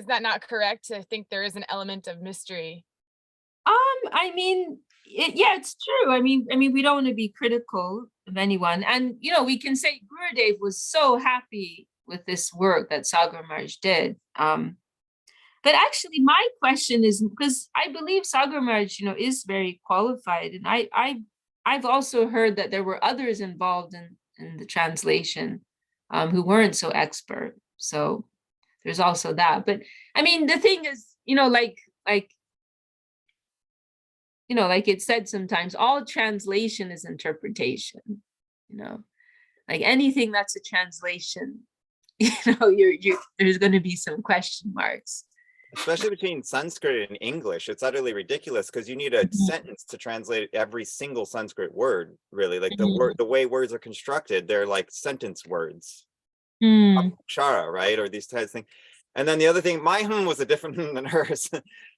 that not correct to think there is an element of mystery?
I mean, it's true. I mean, we don't want to be critical of anyone, and we can say Gurudev was so happy with this work that Sagar Maharaj did. But actually, my question is, because I believe Sagar Maharaj, is very qualified, and I've also heard that there were others involved in the translation who weren't so expert. So there's also that. But I mean, the thing is, like it said sometimes, all translation is interpretation. Like anything that's a translation, there's going to be some question marks.
Especially between Sanskrit and English, it's utterly ridiculous because you need a sentence to translate every single Sanskrit word. Really, like the way words are constructed, they're like sentence words, chara, right, or these types of things. And then the other thing, my was a different than hers.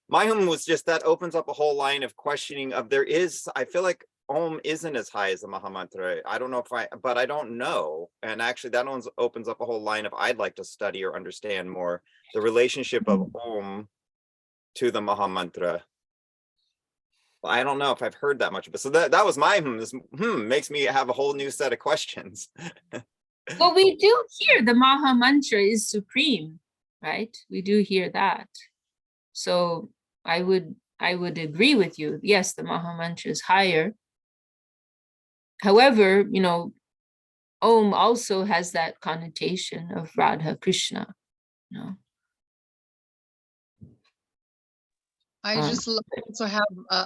My was just that opens up a whole line of questioning of I feel like Om isn't as high as the Mahamantra. I don't know but I don't know. And actually that one opens up a whole line of I'd like to study or understand more the relationship of Om to the Mahamantra. Well, I don't know if I've heard that much of it. So that was my This makes me have a whole new set of questions.
Well, we do hear the Maha Mantra is supreme, right? We do hear that. So I would agree with you. Yes, the Maha Mantra is higher. However, Om also has that connotation of Radha Krishna.
I just also have,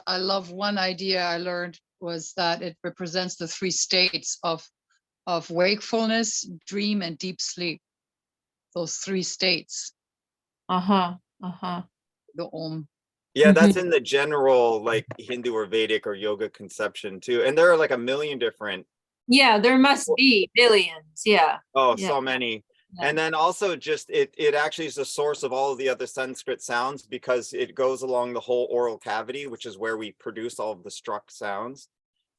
I love one idea I learned was that it represents the three states of wakefulness, dream, and deep sleep. Those three states. The Om.
Yeah, that's in the general like Hindu or Vedic or yoga conception too. And there are like a million different.
Yeah, there must be billions. Yeah.
Oh,
yeah.
So many. Yeah. And then also just it actually is the source of all of the other Sanskrit sounds because it goes along the whole oral cavity, which is where we produce all of the struck sounds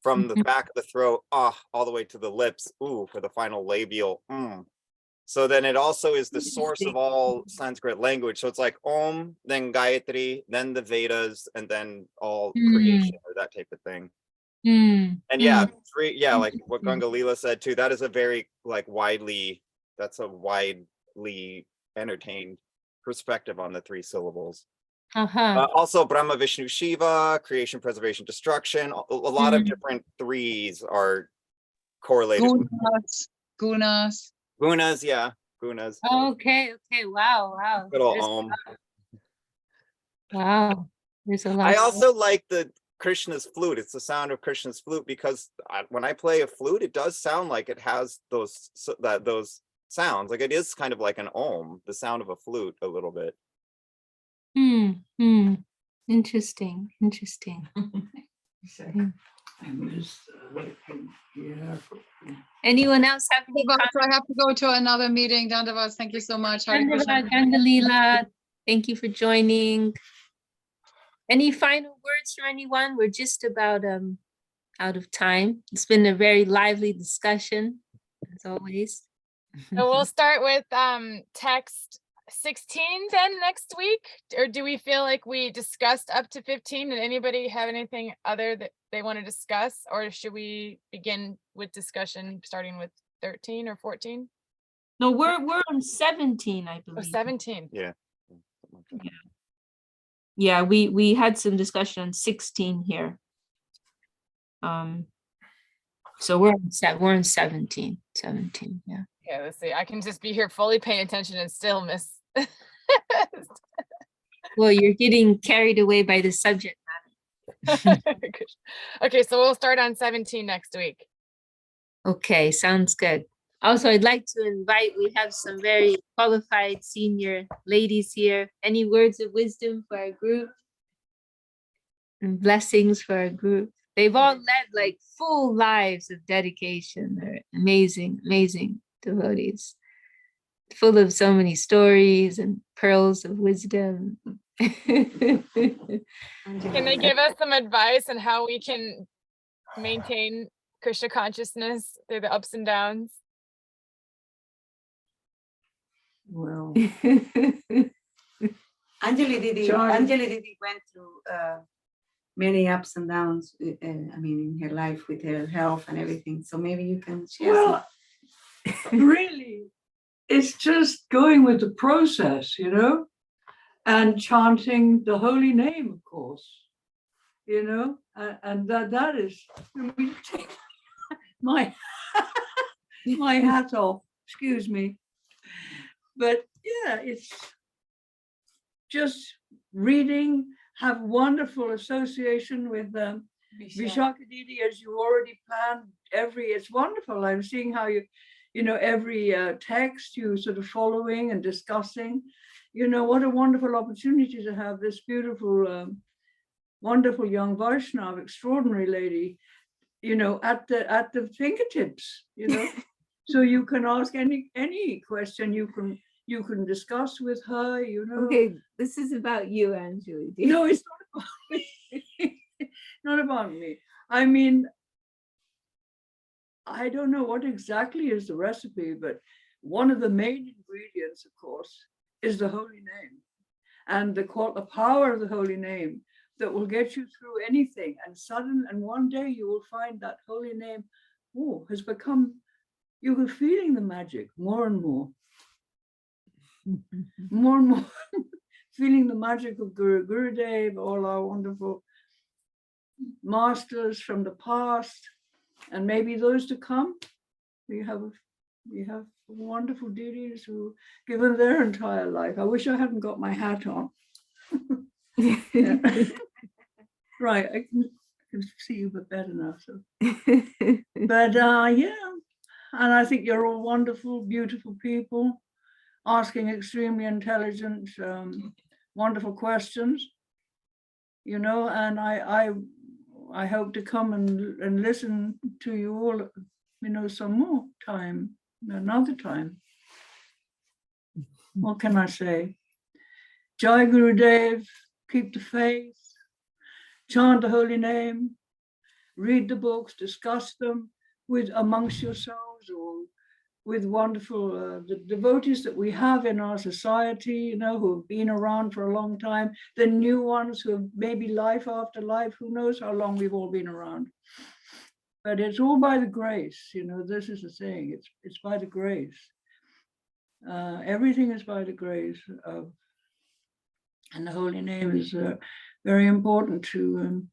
from the back of the throat, all the way to the lips, for the final labial. So then it also is the source of all Sanskrit language. So it's like Om, then Gayatri, then the Vedas, and then all creation or that type of thing. And like what Ganga Leela said too, that is a very like widely entertained perspective on the three syllables. Also Brahma, Vishnu, Shiva, creation, preservation, destruction. A lot of different threes are correlated. Gunas, yeah, gunas.
Okay, wow.
Good old Om.
Wow, there's a lot.
I also like the Krishna's flute. It's the sound of Krishna's flute because when I play a flute, it does sound like it has those sounds. Like it is kind of like an Om, the sound of a flute, a little bit.
Interesting. Interesting.
I was, yeah.
Anyone else have any
Dandavas, I have to go to another meeting. Dandavas, thank you so much. Hare Krishna.
Kangalila, thank you for joining. Any final words from anyone? We're just about out of time. It's been a very lively discussion, as always.
So we'll start with text 16 then next week, or do we feel like we discussed up to 15? Did anybody have anything other that they want to discuss, or should we begin with discussion starting with 13 or 14?
No, we're on 17, I
Oh,
believe.
17.
Yeah.
Yeah, we had some discussion on 16 here. So we're on 17. 17, yeah.
Yeah, let's see. I can just be here fully paying attention and still miss.
Well, you're getting carried away by the subject matter.
Okay, so we'll start on 17 next week.
Okay, sounds good. Also, I'd like to invite, we have some very qualified senior ladies here. Any words of wisdom for our group? And blessings for our group. They've all led like full lives of dedication. They're amazing, amazing devotees. Full of so many stories and pearls of wisdom.
Can they give us some advice on how we can maintain Krishna consciousness through the ups and downs?
Well,
Anjali Didi went through many ups and downs, I mean, in her life with her health and everything. So maybe you can share
well, really, it's just going with the process, and chanting the holy name, of course, and that is, let me take my my hat off, excuse me. But yeah, it's just reading, have wonderful association with Vishaka Didi, as you already planned it's wonderful. I'm seeing how every text you sort of following and discussing, what a wonderful opportunity to have this beautiful, wonderful young Vaishnav, extraordinary lady, at the fingertips, so you can ask any question you can discuss with her,
Okay, this is about you, Anjali.
No, it's not about me. Not about me. I mean, I don't know what exactly is the recipe, but one of the main ingredients, of course, is the holy name, and the power of the holy name that will get you through anything. And one day you will find that holy name has become, you're feeling the magic more and more. More and more feeling the magic of Gurudev, all our wonderful masters from the past, and maybe those to come. We have wonderful deities who given their entire life. I wish I hadn't got my hat on. Right, I can see you but better now. So, but yeah, and I think you're all wonderful, beautiful people, asking extremely intelligent, wonderful questions, and I hope to come and listen to you all, some more time, another time. What can I say? Jai Gurudev, keep the faith, chant the holy name, read the books, discuss them amongst yourselves or with wonderful the devotees that we have in our society, who have been around for a long time, the new ones who have maybe life after life, who knows how long we've all been around. But it's all by the grace, this is the thing, it's by the grace. Everything is by the grace of, and the holy name is very important to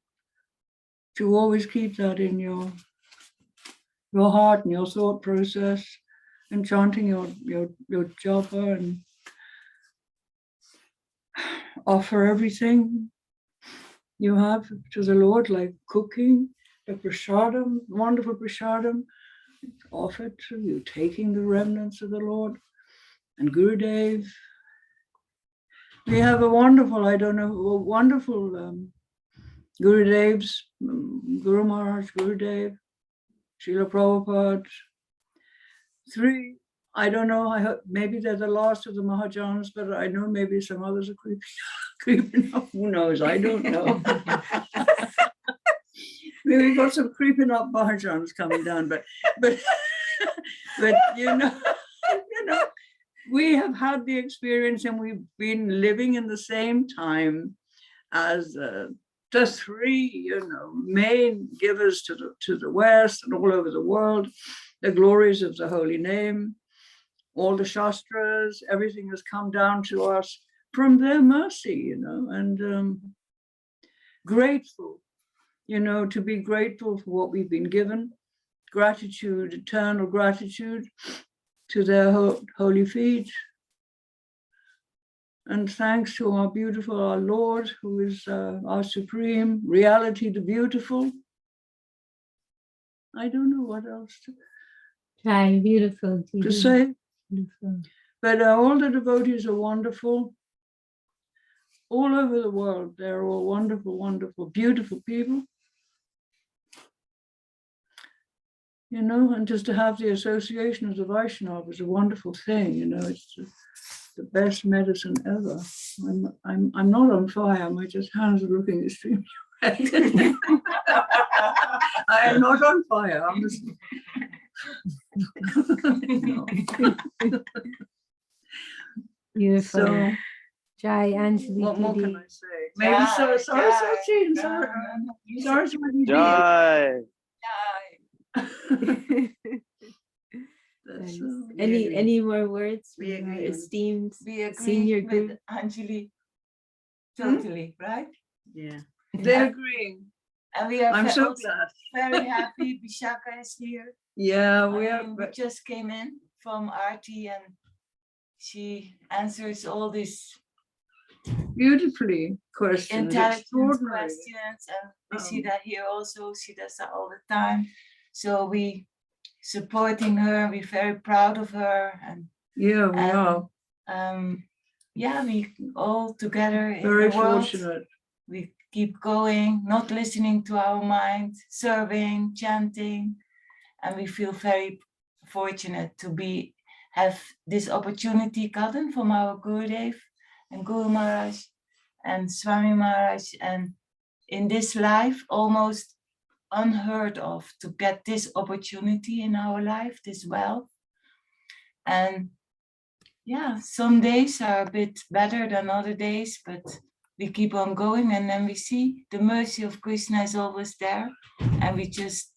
always keep that in your heart and your thought process, and chanting your japa, and offer everything you have to the Lord, like cooking, the prasadam, wonderful prasadam, offered to you, taking the remnants of the Lord and Gurudev, We have a wonderful, I don't know, wonderful Gurudevs, Guru Maharaj, Gurudev, Srila Prabhupada. 3, I don't know, I hope maybe they're the last of the Mahajans, but I know maybe some others are creeping up. Who knows? I don't know. Maybe we've got some creeping up Mahajans coming down, but you know, we have had the experience, and we've been living in the same time as the 3, main givers to the West and all over the world, the glories of the holy name, all the Shastras, everything has come down to us from their mercy, and grateful, to be grateful for what we've been given, gratitude, eternal gratitude to their holy feet. And thanks to our beautiful, our Lord, who is our supreme reality, the beautiful. I don't know what else
Beautiful
to say.
Beautiful.
But all the devotees are wonderful. All over the world, they're all wonderful, wonderful, beautiful people. And just to have the association of the Vaishnava is a wonderful thing. It's the best medicine ever. I'm not on fire. My hands are looking extremely red. I am not on fire. I'm just...
Beautiful.
So,
Jai Anjali.
what more can I say? Maybe sorry, Sachin. Sorry,
Jai.
Any more words?
We
from our
agree.
esteemed
We agree
senior
with
group.
Anjali totally, right?
Yeah.
They're agreeing.
And we are
I'm so
also
glad.
very happy Vishaka is here.
Yeah,
I
we are.
mean, we just came in from Aarti and she answers all these
Beautifully questions.
intelligent
Extraordinary.
questions, and we see
Um,
that here also. She does that all the time. So we supporting her. We're very proud of her, and
Yeah, we are.
yeah, we all together in
Very
the world.
fortunate.
We keep going, not listening to our mind, serving, chanting, and we feel very fortunate to have this opportunity gotten from our Gurudev and Guru Maharaj and Swami Maharaj, and in this life almost unheard of to get this opportunity in our life, this wealth. And yeah, some days are a bit better than other days, but we keep on going, and then we see the mercy of Krishna is always there, and we just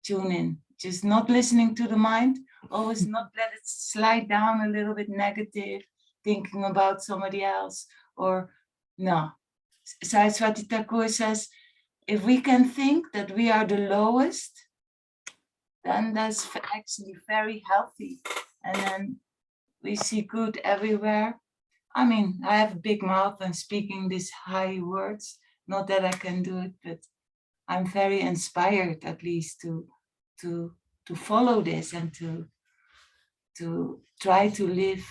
tune in, just not listening to the mind, always not let it slide down a little bit negative, thinking about somebody else, or no. Saraswati Thakur says, if we can think that we are the lowest, then that's actually very healthy, and then we see good everywhere. I mean, I have a big mouth and speaking these high words, not that I can do it, but I'm very inspired at least to follow this and to try to live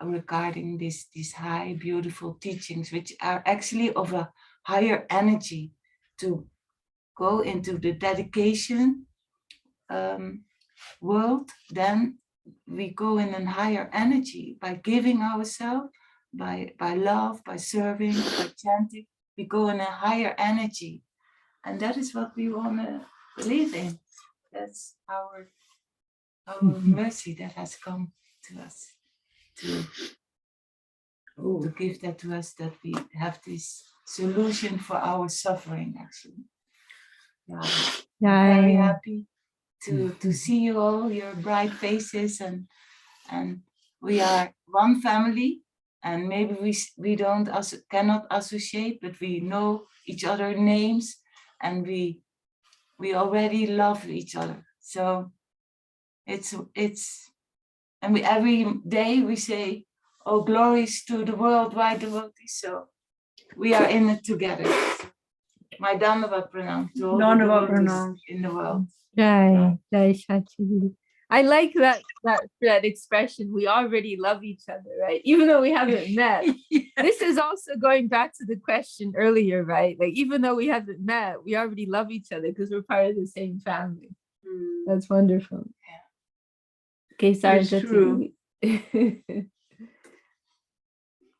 regarding these high, beautiful teachings, which are actually of a higher energy, to go into the dedication world. Then we go in a higher energy by giving ourselves, by love, by serving, by chanting. We go in a higher energy, and that is what we want to live in. That's our mercy that has come to us to give that to us, that we have this solution for our suffering. Actually, I'm very happy to see you all, your bright faces, and we are one family, and maybe we cannot associate, but we know each other names, and we already love each other. So it's and we every day we say, oh, glories to the worldwide devotees. So we are in it together. My Dandava Pranam to all the devotees in the world.
Jai Shachiji. I like that expression. We already love each other, right? Even though we haven't met. This is also going back to the question earlier, right? Like even though we haven't met, we already love each other because we're part of the same family. That's wonderful. Okay, sorry.
It's true.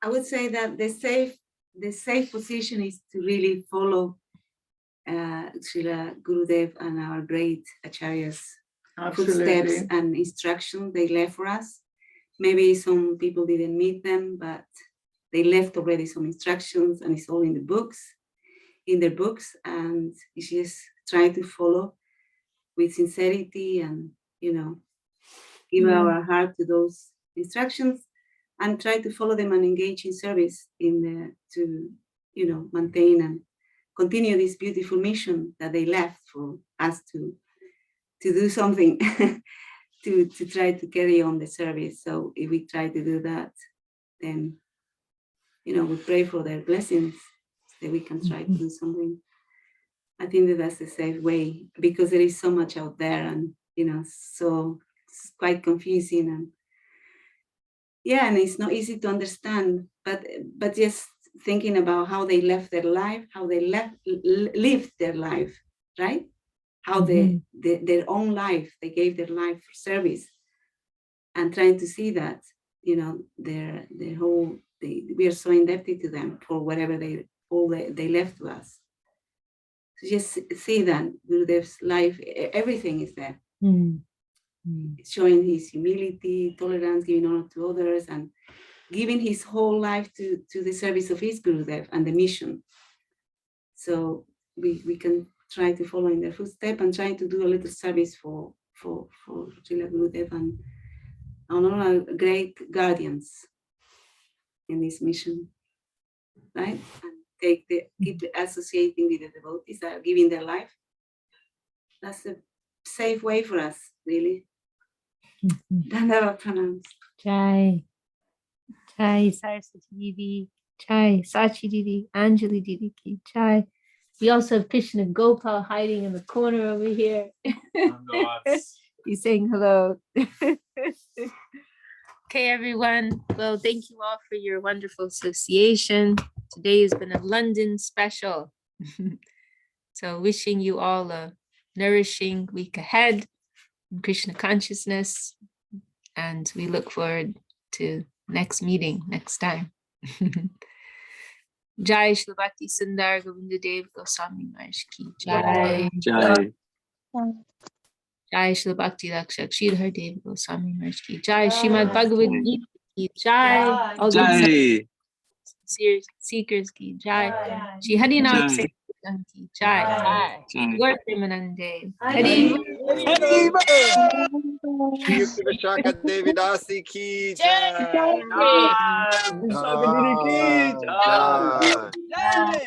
I would say that the safe position is to really follow Srila Gurudev and our great acharyas footsteps and instruction they left for us. Maybe some people didn't meet them, but they left already some instructions, and it's all in their books, and it's just try to follow with sincerity and, give our heart to those instructions and try to follow them and engage in service to maintain and continue this beautiful mission that they left for us to do something to try to carry on the service. So if we try to do that, then we pray for their blessings that we can try to do something. I think that's the safe way, because there is so much out there, and so it's quite confusing, and and it's not easy to understand, but just thinking about how they left their life, how they lived their life, right? How their own life, they gave their life for service, and trying to see that, their whole, we are so indebted to them for whatever they left to us. So just see that Gurudev's life, everything is there. Showing his humility, tolerance, giving honor to others, and giving his whole life to the service of his Gurudev and the mission. So we can try to follow in their footsteps and try to do a little service for Srila Gurudev and all our great guardians in this mission, right? And keep associating with the devotees that are giving their life. That's a safe way for us, really. Dandava pranams.
Jai. Jai Saraswati Didi. Jai Sachi Didi. Anjali Didi ki Jai. We also have Krishna Gopal hiding in the corner over here. He's saying hello. Okay, everyone. Well, thank you all for your wonderful association. Today has been a London special. So wishing you all a nourishing week ahead in Krishna consciousness. And we look forward to next meeting next time. Jai Shri Bhakti Sundar Govinda Dev Goswami Maharaj ki Jai.
Jai.
Jai Shri Bhakti Lakshak Shridhar Dev Goswami Maharaj ki Jai. Srimad Bhagavad Gita ki Jai. All the
Jai.
sincere seekers ki Jai. Shri Hari Nam Sankirtan ki Jai. Gaur Premanande. Hari
Yuki Vishaka Devi Dasi ki jai.
Ah,
Jai.
Jai.